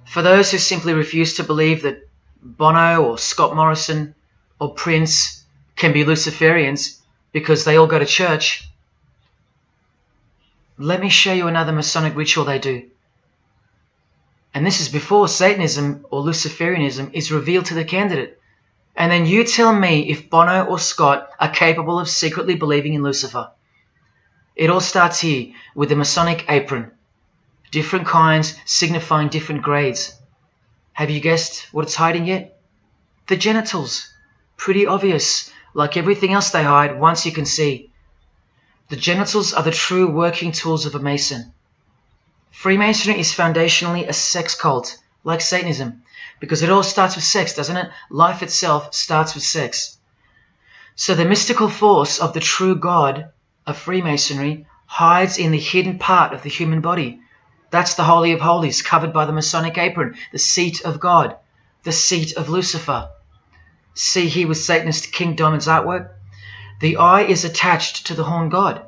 For those who simply refuse to believe that Bono or Scott Morrison or Prince can be Luciferians because they all go to church, let me show you another Masonic ritual they do. And this is before Satanism or Luciferianism is revealed to the candidate. And then you tell me if Bono or Scott are capable of secretly believing in Lucifer. It all starts here with the Masonic apron. Different kinds signifying different grades. Have you guessed what it's hiding yet? The genitals. Pretty obvious. Like everything else they hide, once you can see. The genitals are the true working tools of a Mason. Freemasonry is foundationally a sex cult, like Satanism, because it all starts with sex, doesn't it? Life itself starts with sex. So the mystical force of the true God of Freemasonry hides in the hidden part of the human body. That's the Holy of Holies, covered by the Masonic apron, the seat of God, the seat of Lucifer. See here with Satanist King Diamond's artwork? The eye is attached to the horn god,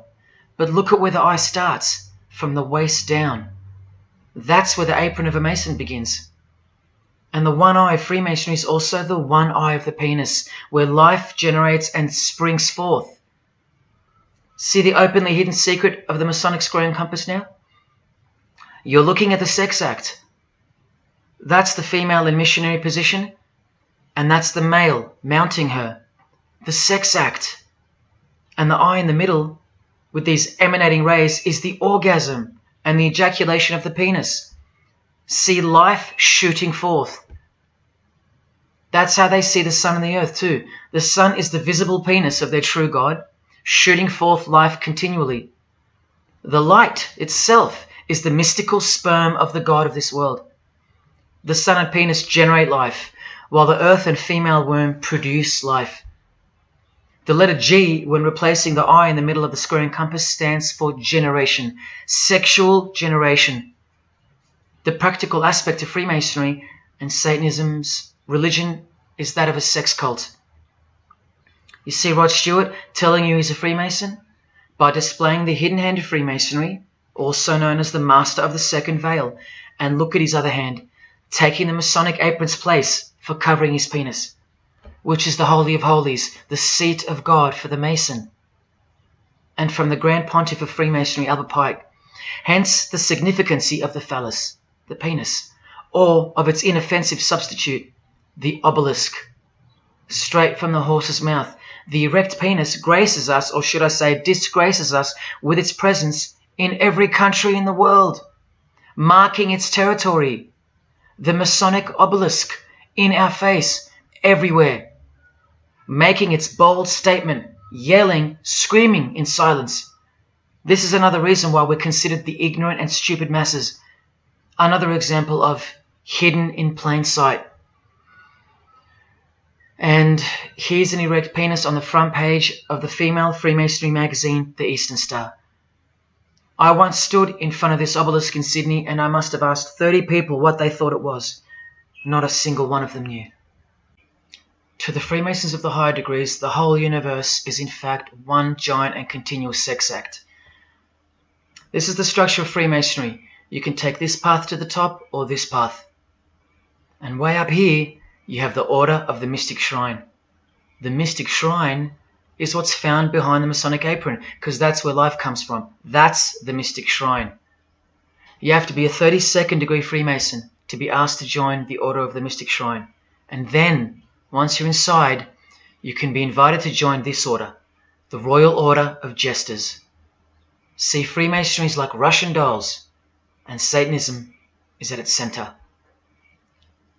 but look at where the eye starts, from the waist down. That's where the apron of a Mason begins. And the one eye of Freemasonry is also the one eye of the penis, where life generates and springs forth. See the openly hidden secret of the Masonic square and compass now? You're looking at the sex act. That's the female in missionary position, and that's the male mounting her. The sex act. And the eye in the middle, with these emanating rays, is the orgasm and the ejaculation of the penis. See life shooting forth. That's how they see the sun and the earth too. The sun is the visible penis of their true God, shooting forth life continually. The light itself is the mystical sperm of the God of this world. The sun and penis generate life, while the earth and female womb produce life. The letter G, when replacing the I in the middle of the square and compass, stands for generation, sexual generation. The practical aspect of Freemasonry and Satanism's religion is that of a sex cult. You see Rod Stewart telling you he's a Freemason? By displaying the hidden hand of Freemasonry, also known as the Master of the Second Veil, and look at his other hand, taking the Masonic apron's place for covering his penis, which is the Holy of Holies, the seat of God for the Mason. And from the Grand Pontiff of Freemasonry, Albert Pike, hence the significancy of the phallus, the penis, or of its inoffensive substitute, the obelisk. Straight from the horse's mouth, the erect penis graces us, or should I say disgraces us, with its presence in every country in the world, marking its territory. The Masonic obelisk in our face, everywhere, making its bold statement, yelling, screaming in silence. This is another reason why we're considered the ignorant and stupid masses. Another example of hidden in plain sight. And here's an erect penis on the front page of the female Freemasonry magazine, The Eastern Star. I once stood in front of this obelisk in Sydney, and I must have asked 30 people what they thought it was. Not a single one of them knew. To the Freemasons of the higher degrees, the whole universe is in fact one giant and continuous sex act. This is the structure of Freemasonry. You can take this path to the top or this path. And way up here, you have the Order of the Mystic Shrine. The Mystic Shrine is what's found behind the Masonic apron, because that's where life comes from. That's the Mystic Shrine. You have to be a 32nd degree Freemason to be asked to join the Order of the Mystic Shrine. And then, once you're inside, you can be invited to join this order, the Royal Order of Jesters. See, Freemasonry is like Russian dolls, and Satanism is at its center.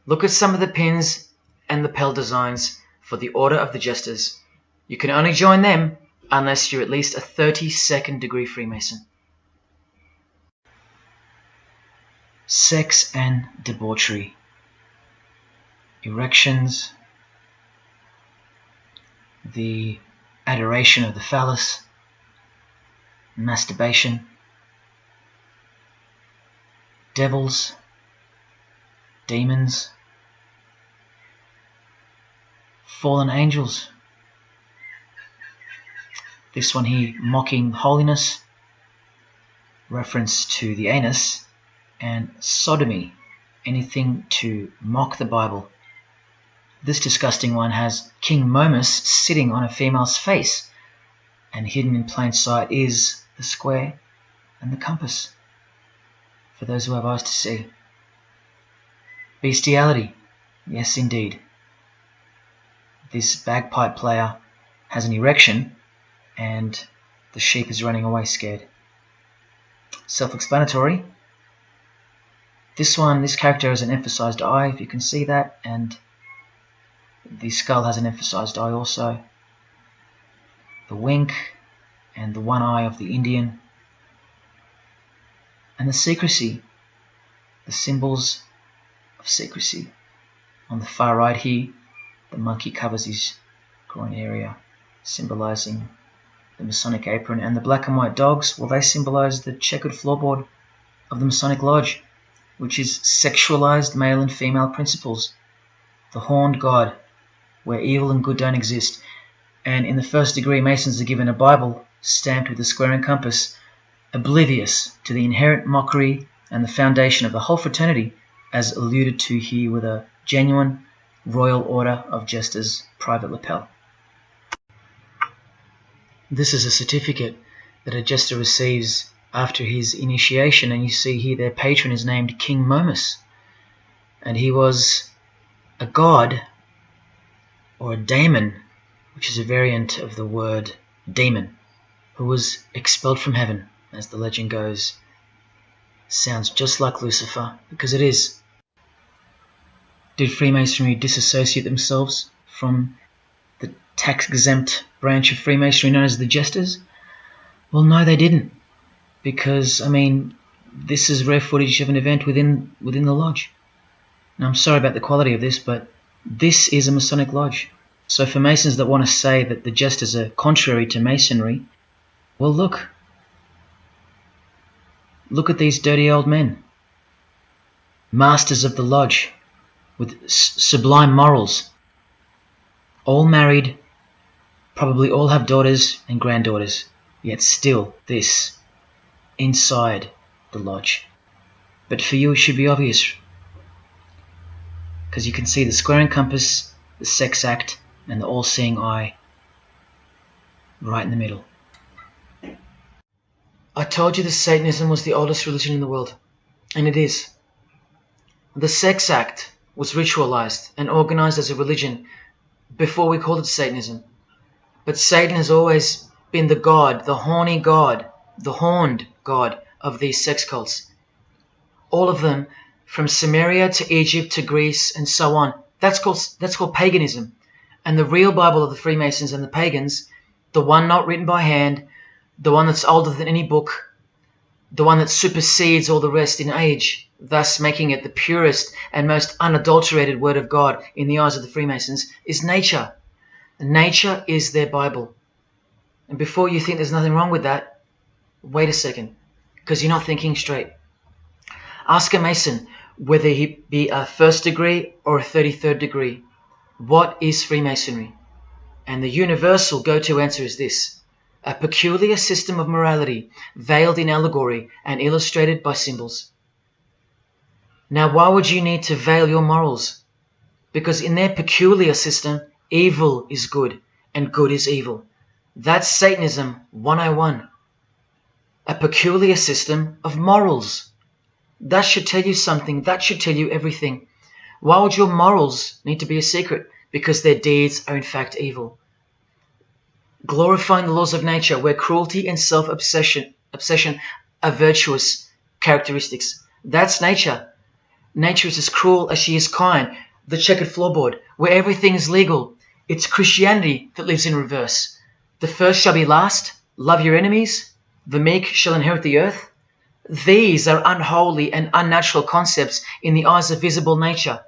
Look at some of the pins and lapel designs for the Order of the Jesters. You can only join them unless you're at least a 32nd degree Freemason. Sex and debauchery. Erections. The adoration of the phallus. Masturbation. Devils. Demons. Fallen angels. This one here, mocking holiness, reference to the anus, and sodomy, anything to mock the Bible. This disgusting one has King Momus sitting on a female's face, and hidden in plain sight is the square and the compass, for those who have eyes to see. Bestiality, yes indeed. this bagpipe player has an erection and the sheep is running away scared. Self-explanatory. This character has an emphasized eye, if you can see that, and the skull has an emphasized eye also. The wink and the one eye of the Indian. And the secrecy, the symbols of secrecy. On the far right here, the monkey covers his groin area, symbolizing the Masonic apron, and the black and white dogs, well, they symbolize the checkered floorboard of the Masonic Lodge, which is sexualized male and female principles, the horned god, where evil and good don't exist. And in the first degree, Masons are given a Bible stamped with a square and compass, oblivious to the inherent mockery and the foundation of the whole fraternity, as alluded to here with a genuine Royal Order of Jesters private lapel. This is a certificate that a jester receives after his initiation, and you see here their patron is named King Momus, and he was a god, or a daemon, which is a variant of the word demon, who was expelled from heaven, as the legend goes. Sounds just like Lucifer, because it is. Did Freemasonry disassociate themselves from the tax-exempt branch of Freemasonry known as the Jesters? Well, no, they didn't. Because, I mean, this is rare footage of an event within the lodge. Now, I'm sorry about the quality of this, but this is a Masonic lodge. So for Masons that want to say that the Jesters are contrary to Masonry, well, look. Look at these dirty old men. Masters of the lodge, with sublime morals. All married, probably all have daughters and granddaughters, yet still this, inside the lodge. But for you it should be obvious, because you can see the square and compass, the sex act, and the all-seeing eye right in the middle. I told you that Satanism was the oldest religion in the world, and it is. The sex act was ritualized and organized as a religion before we called it Satanism. But Satan has always been the god, the horny god, the horned god of these sex cults. All of them, from Sumeria to Egypt to Greece and so on, that's called paganism. And the real Bible of the Freemasons and the pagans, the one not written by hand, the one that's older than any book, the one that supersedes all the rest in age, thus making it the purest and most unadulterated word of God in the eyes of the Freemasons, is nature. Nature is their Bible. And before you think there's nothing wrong with that, wait a second, because you're not thinking straight. Ask a Mason, whether he be a first degree or a 33rd degree, what is Freemasonry? And the universal go-to answer is this: a peculiar system of morality, veiled in allegory and illustrated by symbols. Now, why would you need to veil your morals? Because in their peculiar system, evil is good and good is evil. That's Satanism 101. A peculiar system of morals. That should tell you something. That should tell you everything. Why would your morals need to be a secret? Because their deeds are in fact evil. Glorifying the laws of nature, where cruelty and self-obsession are virtuous characteristics. That's nature. Nature is as cruel as she is kind. The checkered floorboard, where everything is legal. It's Christianity that lives in reverse. The first shall be last. Love your enemies. The meek shall inherit the earth. These are unholy and unnatural concepts in the eyes of visible nature,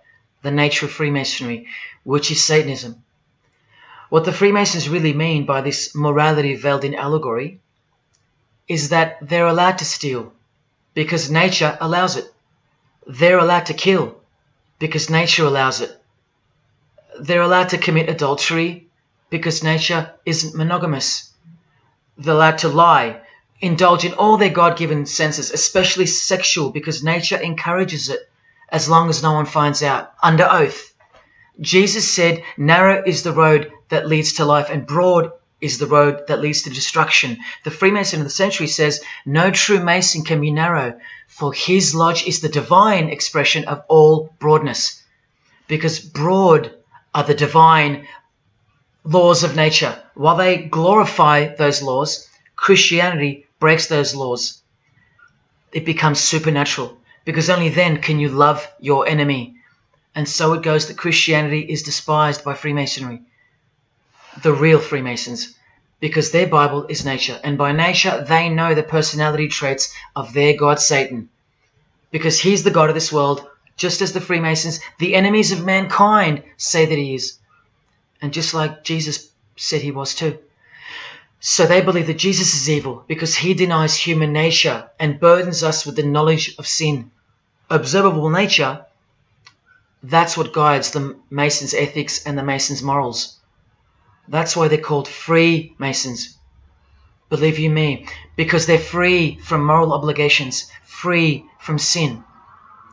the nature of Freemasonry, which is Satanism. What the Freemasons really mean by this morality veiled in allegory is that they're allowed to steal because nature allows it. They're allowed to kill because nature allows it. They're allowed to commit adultery because nature isn't monogamous. They're allowed to lie, indulge in all their God-given senses, especially sexual, because nature encourages it, as long as no one finds out, under oath. Jesus said, narrow is the road that leads to life, and broad is the road that leads to destruction. The Freemason of the century says, no true Mason can be narrow, for his lodge is the divine expression of all broadness. Because broad are the divine laws of nature. While they glorify those laws, Christianity breaks those laws. It becomes supernatural, because only then can you love your enemy. And so it goes that Christianity is despised by Freemasonry, the real Freemasons, because their Bible is nature, and by nature they know the personality traits of their god Satan, because he's the god of this world, just as the Freemasons, the enemies of mankind, say that he is, and just like Jesus said he was too. So they believe that Jesus is evil because he denies human nature and burdens us with the knowledge of sin. Observable nature, that's what guides the Masons' ethics and the Masons' morals. That's why they're called Freemasons. Believe you me, because they're free from moral obligations, free from sin,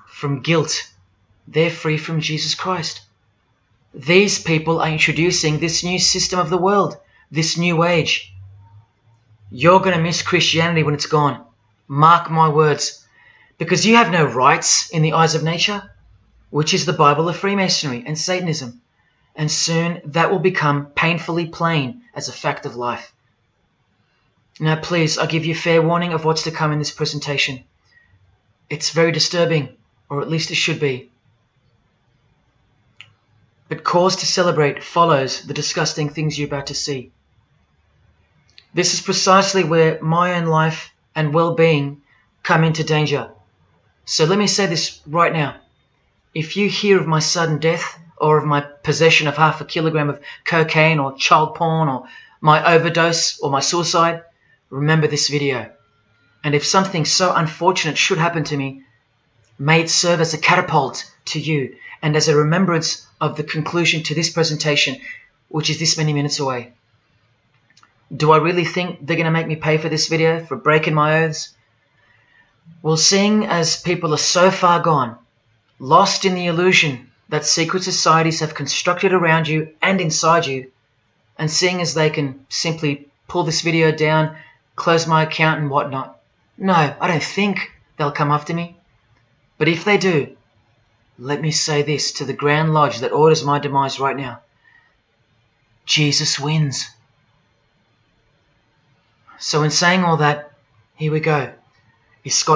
from guilt. They're free from Jesus Christ. These people are introducing this new system of the world, this new age. You're going to miss Christianity when it's gone. Mark my words. Because you have no rights in the eyes of nature, which is the Bible of Freemasonry and Satanism. And soon that will become painfully plain as a fact of life. Now please, I give you fair warning of what's to come in this presentation. It's very disturbing, or at least it should be. But cause to celebrate follows the disgusting things you're about to see. This is precisely where my own life and well-being come into danger. So let me say this right now. If you hear of my sudden death, or of my possession of 0.5 kilogram of cocaine or child porn, or my overdose or my suicide, remember this video. And if something so unfortunate should happen to me, may it serve as a catapult to you and as a remembrance of the conclusion to this presentation, which is this many minutes away. Do I really think they're going to make me pay for this video, for breaking my oaths? Well, seeing as people are so far gone, lost in the illusion that secret societies have constructed around you and inside you, and seeing as they can simply pull this video down, close my account and whatnot, no, I don't think they'll come after me. But if they do, let me say this to the Grand Lodge that orders my demise right now. Jesus wins. So in saying all that, here we go. Is Scott